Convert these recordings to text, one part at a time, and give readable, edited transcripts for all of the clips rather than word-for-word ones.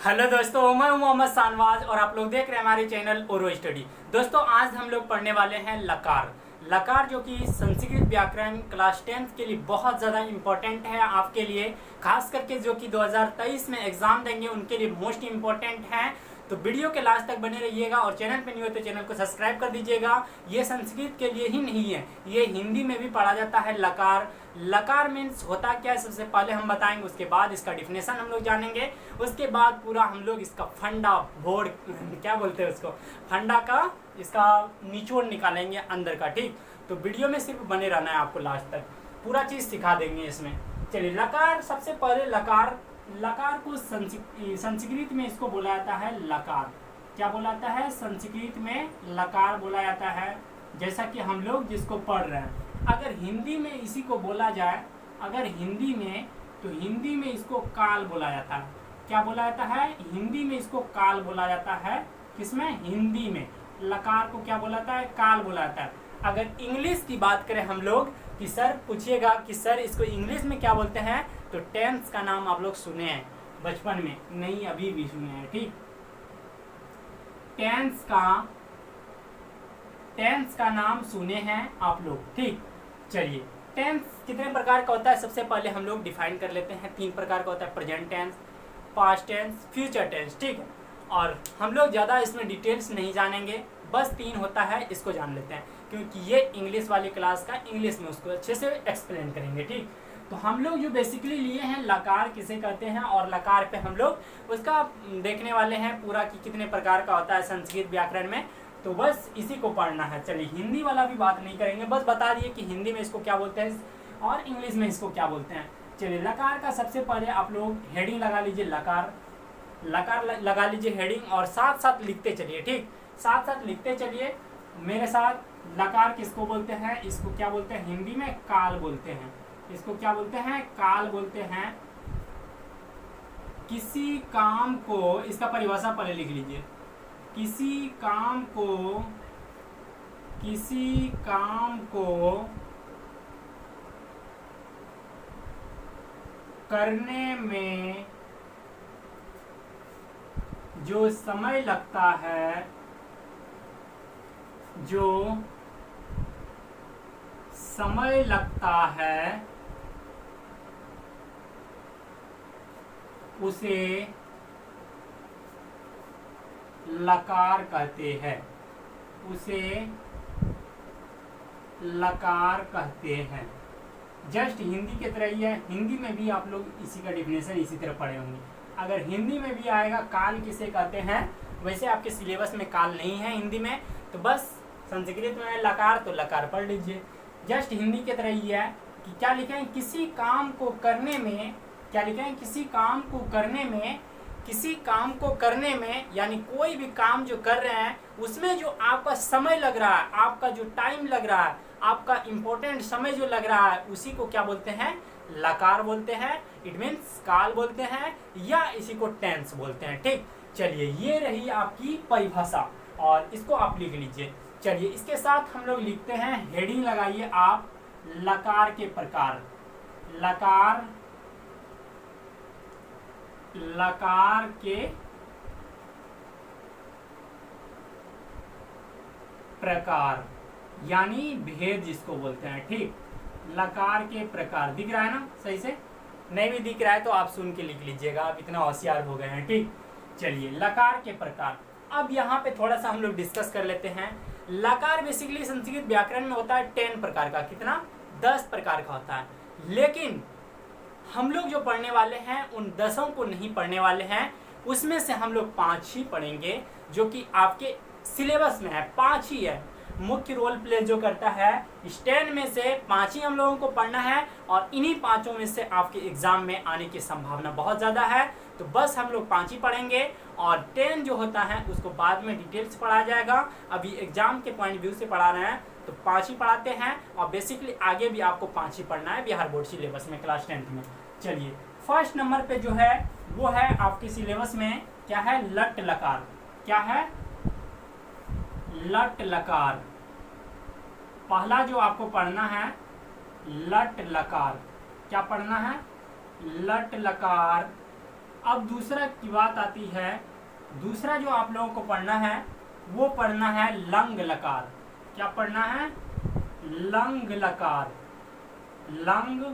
Hello दोस्तों, मैं हूं मोहम्मद शानवाज और आप लोग देख रहे हैं हमारे चैनल ओरो स्टडी। दोस्तों, आज हम लोग पढ़ने वाले हैं लकार। लकार जो कि संस्कृत व्याकरण क्लास 10th के लिए बहुत ज़्यादा इम्पोर्टेंट है आपके लिए, खास करके जो कि 2023 में एग्जाम देंगे उनके लिए मोस्ट इम्पोर्टेंट है। तो वीडियो के लास्ट तक बने रहिएगा और चैनल पे नहीं हो तो चैनल को सब्सक्राइब कर दीजिएगा। ये संस्कृत के लिए ही नहीं है, ये हिंदी में भी पढ़ा जाता है लकार। लकार मीन्स होता क्या है सबसे पहले हम बताएंगे, उसके बाद इसका डिफिनेशन हम लोग जानेंगे, उसके बाद पूरा हम लोग इसका फंडा बोर्ड क्या बोलते हैं उसको, फंडा का इसका निचोड़ निकालेंगे अंदर का। ठीक, तो वीडियो में सिर्फ बने रहना है आपको लास्ट तक, पूरा चीज़ सिखा देंगे इसमें। चलिए, लकार सबसे पहले लकार को संस्कृत में इसको बोला जाता है लकार। क्या बोला जाता है? संस्कृत में लकार बोला जाता है। जैसा कि हम लोग जिसको पढ़ रहे हैं, अगर हिंदी में इसी को बोला जाए, अगर हिंदी में, तो हिंदी में इसको काल बोला जाता है। क्या बोला जाता है? हिंदी में इसको काल बोला जाता है। किसमें? हिंदी में लकार को क्या बोला जाता है? काल बोला जाता है। अगर इंग्लिश की बात करें हम लोग कि सर पूछिएगा कि सर इसको इंग्लिश में क्या बोलते हैं, तो टेंस का नाम आप लोग सुने हैं बचपन में, नहीं अभी भी सुने हैं। ठीक, टेंस का नाम सुने हैं आप लोग। ठीक, चलिए, टेंस कितने प्रकार का होता है सबसे पहले हम लोग डिफाइन कर लेते हैं। 3 प्रकार का होता है, present tense, past tense, future tense. ठीक है, और हम लोग ज़्यादा इसमें डिटेल्स नहीं जानेंगे, बस 3 होता है, इसको जान लेते हैं क्योंकि ये इंग्लिश वाली क्लास का इंग्लिश में उसको अच्छे से एक्सप्लेन करेंगे। ठीक, तो हम लोग जो बेसिकली लिए हैं लकार किसे कहते हैं और लकार पे हम लोग उसका देखने वाले हैं पूरा कि कितने प्रकार का होता है संस्कृत व्याकरण में, तो बस इसी को पढ़ना है। चलिए, हिंदी वाला भी बात नहीं करेंगे, बस बता दिए कि हिंदी में इसको क्या बोलते हैं और इंग्लिश में इसको क्या बोलते हैं। चलिए, लकार का सबसे पहले आप लोग हेडिंग लगा लीजिए, लकार लगा लीजिए हेडिंग और साथ साथ लिखते चलिए। ठीक, साथ साथ लिखते चलिए मेरे साथ। लकार किसको बोलते हैं? इसको क्या बोलते हैं? हिंदी में काल बोलते हैं। इसको क्या बोलते हैं? काल बोलते हैं। किसी काम को, इसका परिभाषा पहले लिख लीजिए, किसी काम को करने में जो समय लगता है, उसे लकार कहते हैं। जस्ट हिंदी की तरह ही है, हिंदी में भी आप लोग इसी का डिफिनेशन इसी तरह पढ़े होंगे। अगर हिंदी में भी आएगा काल किसे कहते हैं, वैसे आपके सिलेबस में काल नहीं है हिंदी में, तो बस संस्कृत में लकार, तो लकार पढ़ लीजिए। जस्ट हिंदी की तरह ही है कि क्या लिखे हैं, किसी काम को करने में, क्या लिखे हैं, किसी काम को करने में, यानी कोई भी काम जो कर रहे हैं उसमें जो आपका समय लग रहा है, आपका जो टाइम लग रहा है, आपका इंपॉर्टेंट समय जो लग रहा है, उसी को क्या बोलते हैं? लकार बोलते हैं। इट मीन्स काल बोलते हैं या इसी को टेंस बोलते हैं। ठीक, चलिए, ये रही आपकी परिभाषा और इसको आप लिख लीजिए। चलिए, इसके साथ हम लोग लिखते हैं, हेडिंग लगाइए आप, लकार के प्रकार। लकार के प्रकार यानी भेद जिसको बोलते हैं। ठीक, लकार के प्रकार दिख रहा है ना सही से? नहीं भी दिख रहा है तो आप सुन के लिख लीजिएगा, आप इतना होशियार हो गए हैं। ठीक, चलिए, लकार के प्रकार। अब यहाँ पे थोड़ा सा हम लोग डिस्कस कर लेते हैं। लकार बेसिकली संस्कृत व्याकरण में होता है 10 प्रकार का, कितना? 10 प्रकार का होता है। लेकिन हम लोग जो पढ़ने वाले हैं उन 10 को नहीं पढ़ने वाले हैं, उसमें से हम लोग 5 ही पढ़ेंगे जो कि आपके सिलेबस में है। 5 ही है, मुख्य रोल प्ले जो करता है। इस 10 में से 5 ही हम लोगों को पढ़ना है और इन्हीं 5 में से आपके एग्जाम में आने की संभावना बहुत ज़्यादा है, तो बस हम लोग 5 ही पढ़ेंगे और 10 जो होता है उसको बाद में डिटेल्स पढ़ाया जाएगा। अभी एग्जाम के पॉइंट व्यू से पढ़ा रहे हैं तो 5 ही पढ़ाते हैं और बेसिकली आगे भी आपको 5 ही पढ़ना है बिहार बोर्ड सिलेबस में क्लास 10th में। चलिए, फर्स्ट नंबर पे जो है वो है आपके सिलेबस में क्या है? लट लकार। क्या है? लट लकार। पहला जो आपको पढ़ना है लट लकार। क्या पढ़ना है? लट लकार अब दूसरा की बात आती है, दूसरा जो आप लोगों को पढ़ना है वो पढ़ना है लंग लकार। क्या पढ़ना है? लंग लकार। लंग,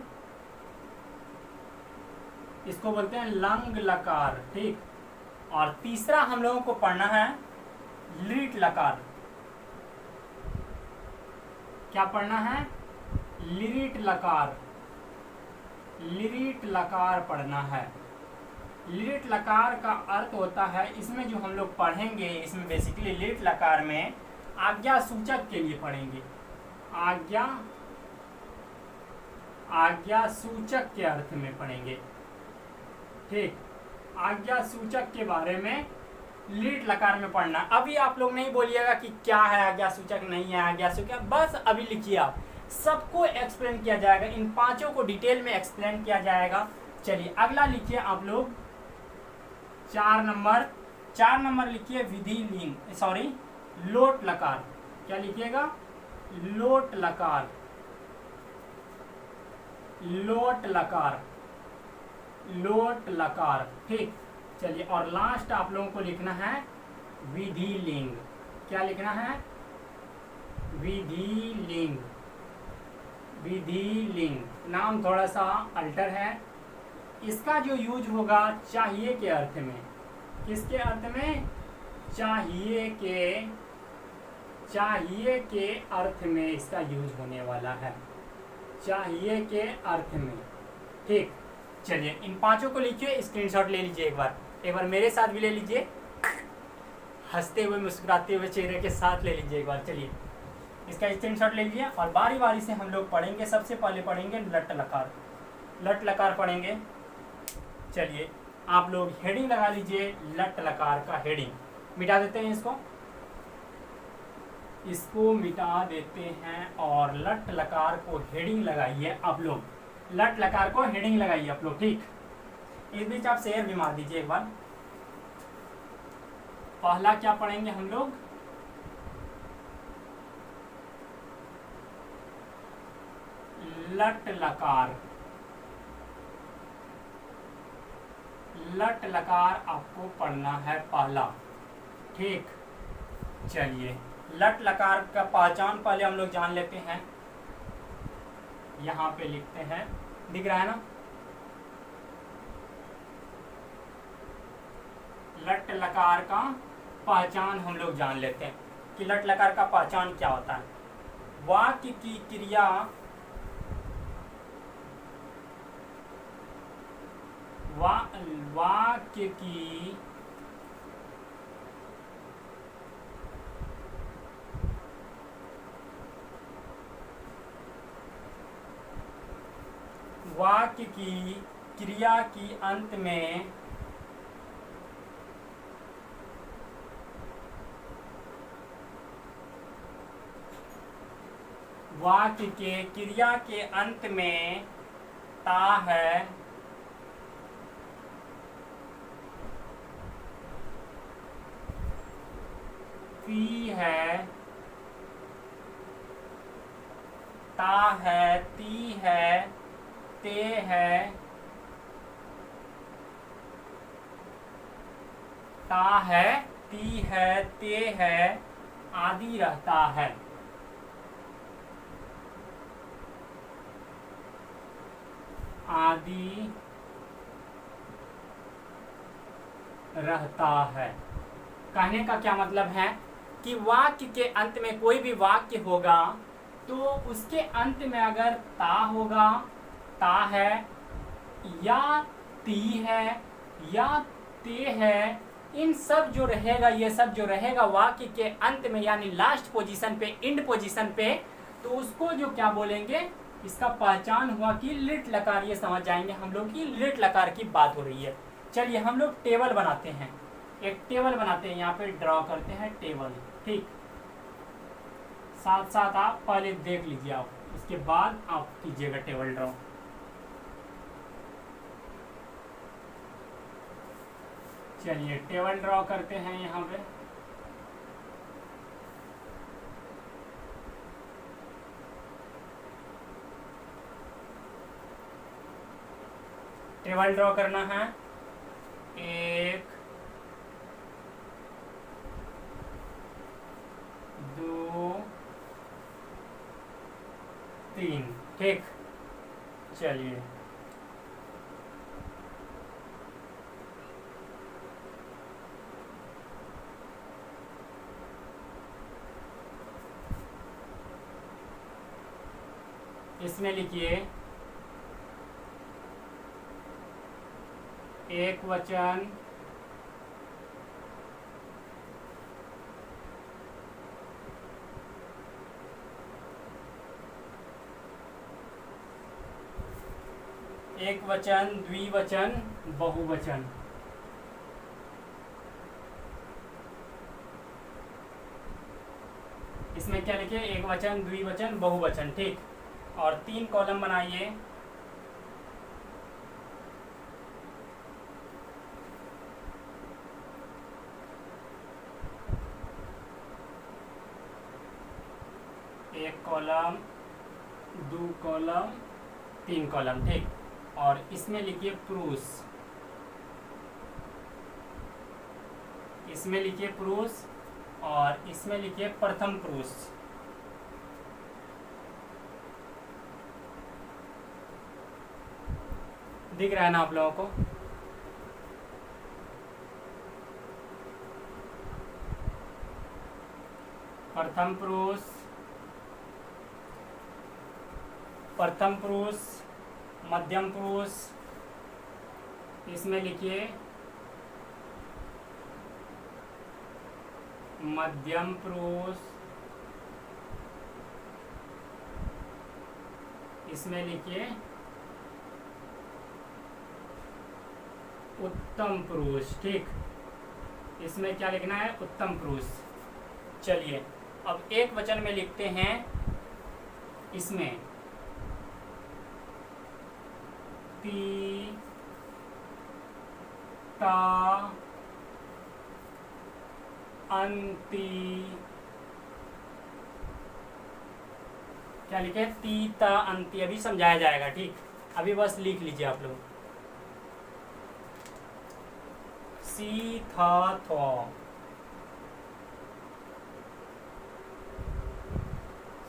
इसको बोलते हैं लंग लकार, ठीक। और तीसरा हम लोगों को पढ़ना है लीट लकार। क्या पढ़ना है? लिरिट लकार। लिरिट लकार पढ़ना है। लिरिट लकार का अर्थ होता है, इसमें जो हम लोग पढ़ेंगे, इसमें बेसिकली लिरिट लकार में आज्ञा सूचक के लिए पढ़ेंगे। आज्ञा सूचक के अर्थ में पढ़ेंगे, ठीक। आज्ञा सूचक के बारे में लिरिट लकार में पढ़ना। अभी आप लोग नहीं बोलिएगा कि क्या है आज्ञा सूचक, नहीं है आज्ञा सूचक, बस अभी लिखिए आप। सबको एक्सप्लेन किया जाएगा, इन पांचों को डिटेल में एक्सप्लेन किया जाएगा। चलिए अगला लिखिए आप लोग 4 नंबर लिखिए विधि लिंग, सॉरी लोट लकार। क्या लिखिएगा? लोट लकार। लोट लकार। लोट लकार, ठीक। चलिए और लास्ट आप लोगों को लिखना है विधि लिंग। क्या लिखना है? विधि लिंग। विधि लिंग नाम थोड़ा सा अल्टर है। इसका जो यूज होगा चाहिए के अर्थ में। किसके अर्थ में? चाहिए के अर्थ में इसका यूज होने वाला है। चाहिए के अर्थ में, ठीक। चलिए इन पांचों को लिखिए, स्क्रीनशॉट ले लीजिए। एक बार मेरे साथ भी ले लीजिए, हंसते हुए मुस्कुराते हुए चेहरे के साथ ले लीजिए एक बार। चलिए इसका स्क्रीनशॉट ले लीजिए और बारी बारी से हम लोग पढ़ेंगे। सबसे पहले पढ़ेंगे लट लकार। लट लकार पढ़ेंगे। चलिए आप लोग हेडिंग लगा लीजिए, लट लकार का हेडिंग। मिटा देते हैं इसको मिटा देते हैं और लट लकार को हेडिंग लगाइए आप लोग। लट लकार को हेडिंग लगाइए आप लोग, ठीक। इस बीच आप शेयर भी मार दीजिए एक बार। पहला क्या पढ़ेंगे हम लोग? लट लकार। लट लकार आपको पढ़ना है पहला, ठीक। चलिए लट लकार का पहचान पहले हम लोग जान लेते हैं। यहाँ पे लिखते हैं, दिख रहा है ना? लट लकार का पहचान हम लोग जान लेते हैं कि लट लकार का पहचान क्या होता है। वाक्य की क्रिया वाक्य की क्रिया की अंत में वाक्य के क्रिया के अंत में ता है, पी है, ता है, ती है, ते है, ता है, ती है, ते है आदि रहता है। आदि रहता है। कहने का क्या मतलब है कि वाक्य के अंत में कोई भी वाक्य होगा तो उसके अंत में अगर ता होगा, ता है या ती है या ते है, इन सब जो रहेगा, ये सब जो रहेगा वाक्य के अंत में यानी लास्ट पोजीशन पे, एंड पोजीशन पे, तो उसको जो क्या बोलेंगे, इसका पहचान हुआ कि लिट लकार। ये समझ जाएंगे हम लोग कि लिट लकार की बात हो रही है। चलिए हम लोग टेबल बनाते हैं, एक टेबल बनाते हैं, यहाँ पे ड्रॉ करते हैं टेबल, ठीक। साथ साथ आप पहले देख लीजिए, आप उसके बाद आप कीजिएगा टेबल ड्रॉ। चलिए टेबल ड्रॉ करते हैं यहाँ पे। टेबल ड्रॉ करना है एक, दो, तीन। ठीक, चलिए इसमें लिखिए एक वचन, एक वचन, द्विवचन, बहुवचन। इसमें क्या लिखे? एक वचन, द्विवचन, बहुवचन। ठीक, और 3 कॉलम बनाइए। एक कॉलम, 2 कॉलम, 3 कॉलम। ठीक, और इसमें लिखिए पुरुष। इसमें लिखिए पुरुष और इसमें लिखिए प्रथम पुरुष। दिख रहा है ना आप लोगों को? प्रथम पुरुष, प्रथम पुरुष, मध्यम पुरुष। इसमें लिखिए मध्यम पुरुष, इसमें लिखिए उत्तम पुरुष। ठीक, इसमें क्या लिखना है? उत्तम पुरुष। चलिए अब एक वचन में लिखते हैं, इसमें ती, ता, अंति। क्या लिखे? ती, ता, अंति। अभी समझाया जाएगा। ठीक, अभी बस लिख लीजिए आप लोग। सी, था, थो।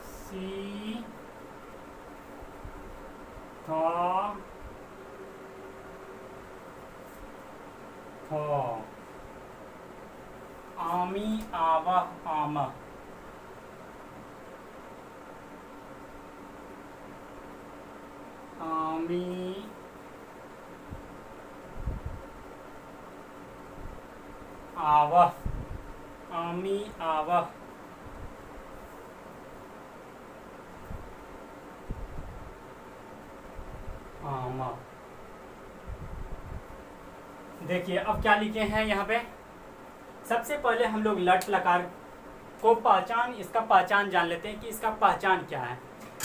सी, था, थो। आमी, आवह, आमह। आमी, आवह, आमी, आवह। आमा। देखिए अब क्या लिखे हैं यहाँ पे। सबसे पहले हम लोग लट लकार को इसका पहचान जान लेते हैं कि इसका पहचान क्या है।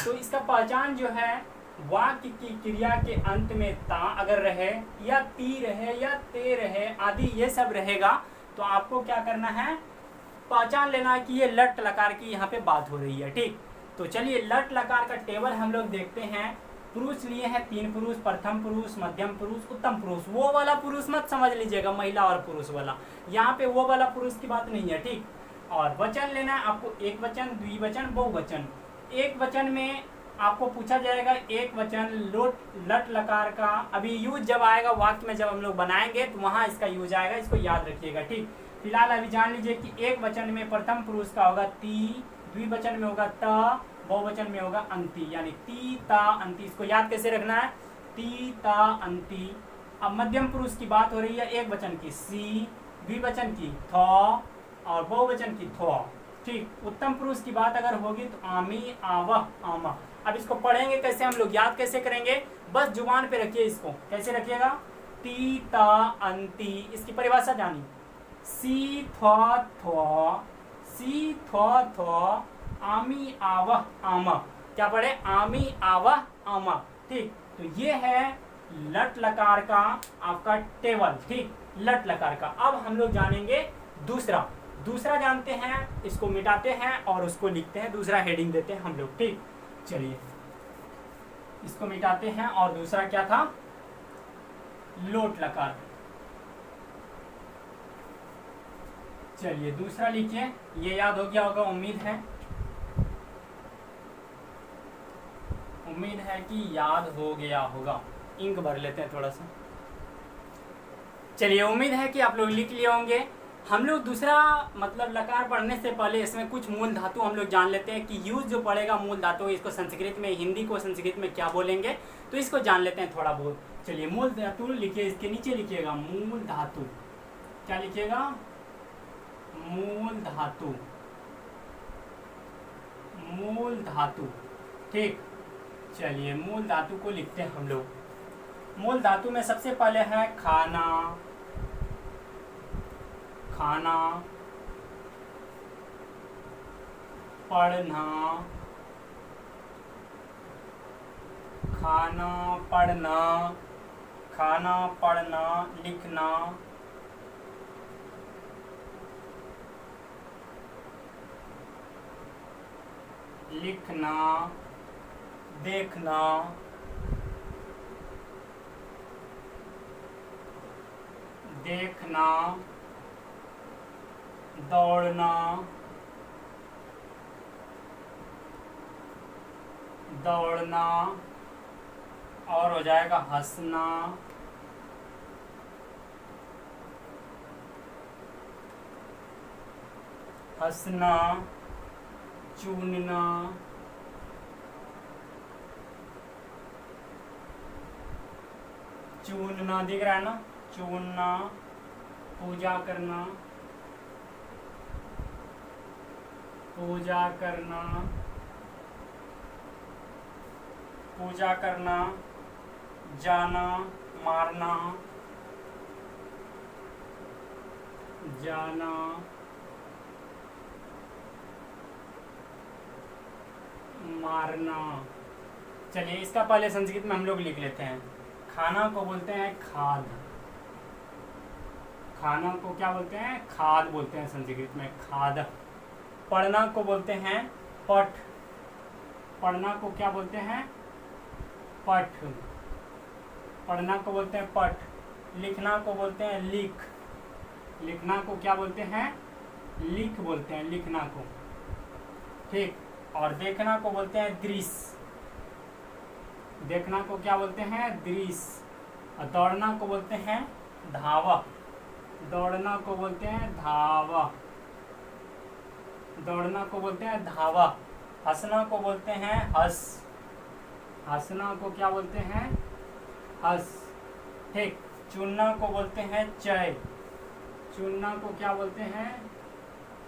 तो इसका पहचान जो है, वाक्य की क्रिया के अंत में ता अगर रहे या ती रहे या ते रहे आदि ये सब रहेगा, तो आपको क्या करना है? पहचान लेना है कि ये लट लकार की यहाँ पे बात हो रही है। ठीक, तो चलिए लट लकार का टेबल हम लोग देखते हैं। पुरुष लिए हैं 3 पुरुष, प्रथम पुरुष, मध्यम पुरुष, उत्तम पुरुष। वो वाला पुरुष मत समझ लीजिएगा, महिला और पुरुष वाला। यहाँ पे वो वाला पुरुष की बात नहीं है। ठीक, और वचन लेना है आपको, एक वचन, द्विवचन, बहुवचन। एक वचन में आपको पूछा जाएगा एक वचन लट लकार का। अभी यूज जब आएगा वाक्य में, जब हम लोग बनाएंगे तो वहां इसका यूज आएगा, इसको याद रखिएगा। ठीक, फिलहाल अभी जान लीजिए कि एक वचन में प्रथम पुरुष का होगा ती, द्विवचन में होगा त, बहुवचन में होगा अंति, यानी ती, ता, अंति। इसको याद कैसे रखना है? ती, ता, अंति। अब मध्यम पुरुष की बात हो रही है, एक वचन की सी, द्विवचन की थ और बहुवचन की थो। ठीक, उत्तम पुरुष की बात अगर होगी तो आमी, आवह, आमा। अब इसको पढ़ेंगे कैसे हम लोग, याद कैसे करेंगे? बस जुबान पे रखिए इसको। कैसे रखिएगा? ती, ता, अंति। इसकी परिभाषा जानी, सी, थो, थो, सी, थो, थो, आमी, आवह, आमा। क्या पढ़े? आमी, आवह, आमा। ठीक, तो ये है लट लकार का आपका टेबल। ठीक, लट लकार का। अब हम लोग जानेंगे दूसरा जानते हैं, इसको मिटाते हैं और उसको लिखते हैं, दूसरा हेडिंग देते हैं हम लोग। ठीक, चलिए इसको मिटाते हैं। और दूसरा क्या था? लोट लकार। चलिए दूसरा लिखिए, ये याद हो गया होगा उम्मीद है कि याद हो गया होगा। इंक भर लेते हैं थोड़ा सा। चलिए उम्मीद है कि आप लोग लिख लिए होंगे। हम लोग दूसरा मतलब लकार पढ़ने से पहले इसमें कुछ मूल धातु हम लोग जान लेते हैं कि यूज जो पड़ेगा मूल धातु, इसको संस्कृत में, हिंदी को संस्कृत में क्या बोलेंगे, तो इसको जान लेते हैं थोड़ा बहुत। चलिए मूल धातु लिखिए, इसके नीचे लिखिएगा मूल धातु। क्या लिखिएगा? मूल धातु, मूल धातु। ठीक, चलिए मूल धातु को लिखते हैं हम लोग। मूल धातु में सबसे पहले है खाना, खाना, पढ़ना, खाना पढ़ना, खाना पढ़ना, लिखना, लिखना, देखना, देखना, दौड़ना, दौड़ना, और हो जाएगा हंसना, हंसना, चूनना, चूनना दिख रहा है ना, चूनना, पूजा करना, पूजा करना, पूजा करना, जाना, मारना, जाना, मारना। चलिए इसका पहले संस्कृत में हम लोग लिख लेते हैं। खाना को बोलते हैं खाद, खाना को क्या बोलते हैं? खाद बोलते हैं संस्कृत में, खाद। पढ़ना को बोलते हैं पठ, पढ़ना को क्या बोलते हैं? पठ, पढ़ना को बोलते हैं पठ। लिखना को बोलते हैं लिख, लिखना को क्या बोलते हैं? लिख बोलते हैं, लिखना को। ठीक, और देखना को बोलते हैं दृश्य, देखना को क्या बोलते हैं? दृश्य। और दौड़ना को बोलते हैं धावा, दौड़ना को बोलते हैं धावा, दौड़ना को बोलते हैं धावा। हंसना को बोलते हैं हंस, हंसना को क्या बोलते हैं? हंस। ठीक, चुनना को बोलते हैं चय, चुनना को क्या बोलते हैं?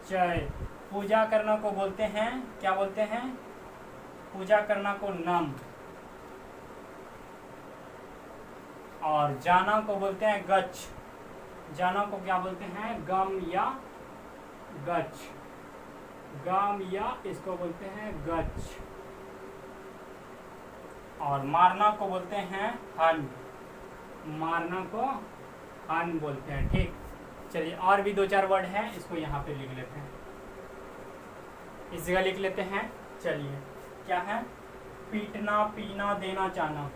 चय। पूजा करना को बोलते हैं, क्या बोलते हैं? पूजा करना को नम। और जाना को बोलते हैं गच्छ, जाना को क्या बोलते हैं? गम या गच्छ, गम या इसको बोलते हैं गच्छ। और मारना को बोलते हैं हन, मारना को हन बोलते हैं। ठीक, चलिए और भी 2-4 वर्ड हैं, इसको यहाँ पे लिख लेते हैं, इस जगह लिख लेते हैं। चलिए क्या है? पीटना, पीना, देना, चाहना।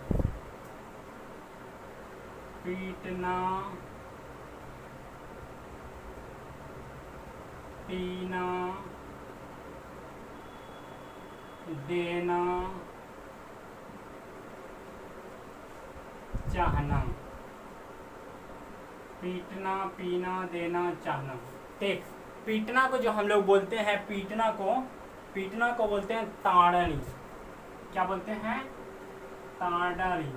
पीटना, पीना, देना, चाहना। पीटना, पीना, देना, चाहना। ठीक, पीटना को जो हम लोग बोलते हैं, पीटना को बोलते हैं ताड़नी। क्या बोलते हैं? ताड़नी।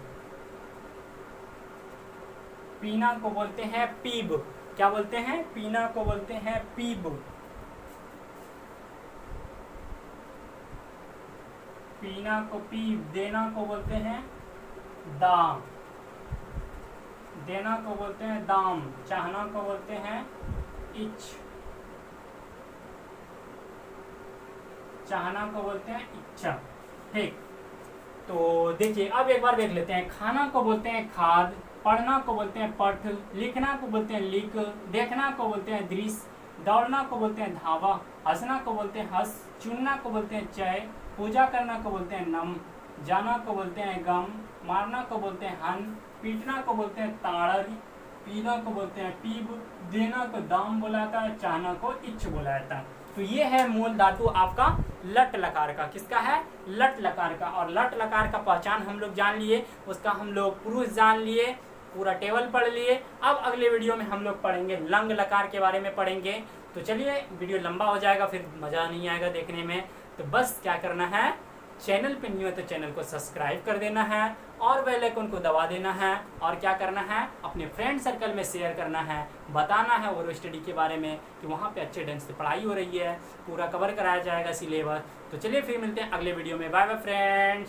पीना को बोलते हैं पीब, क्या बोलते हैं? पीना को बोलते हैं पीब। पीना को पीब। देना को बोलते हैं दाम, देना को बोलते हैं दाम। चाहना को बोलते हैं इच्छ, चाहना को बोलते हैं इच्छा। ठीक, तो देखिए अब एक बार देख लेते हैं। खाना को बोलते हैं खाद, पढ़ना को बोलते हैं पठ, लिखना को बोलते हैं लिख, देखना को बोलते हैं दृश्य, दौड़ना को बोलते हैं धावा, हंसना को बोलते हैं हंस, चुनना को बोलते हैं चय, पूजा करना को बोलते हैं नम, जाना को बोलते हैं गम, मारना को बोलते हैं हन, पीटना को बोलते हैं ताड़री, पीला को बोलते हैं पीब, देना को दाम बोला जाता है, चाहना को इच्छ बोला जाता है। तो ये है मूल धातु आपका लट लकार का। किसका है? लट लकार का। और लट लकार का पहचान हम लोग जान लिए, उसका हम लोग पुरुष जान लिए, पूरा टेबल पढ़ लिए। अब अगले वीडियो में हम लोग पढ़ेंगे लंग लकार के बारे में पढ़ेंगे। तो चलिए, वीडियो लंबा हो जाएगा, फिर मज़ा नहीं आएगा देखने में। तो बस क्या करना है, चैनल पे न्यू है तो चैनल को सब्सक्राइब कर देना है और बेल आइकन को दबा देना है। और क्या करना है, अपने फ्रेंड सर्कल में शेयर करना है, बताना है ओरो स्टडी के बारे में कि वहाँ पे अच्छे ढंग से पढ़ाई हो रही है, पूरा कवर कराया जाएगा सिलेबस। तो चलिए फिर मिलते हैं अगले वीडियो में। Bye bye friends.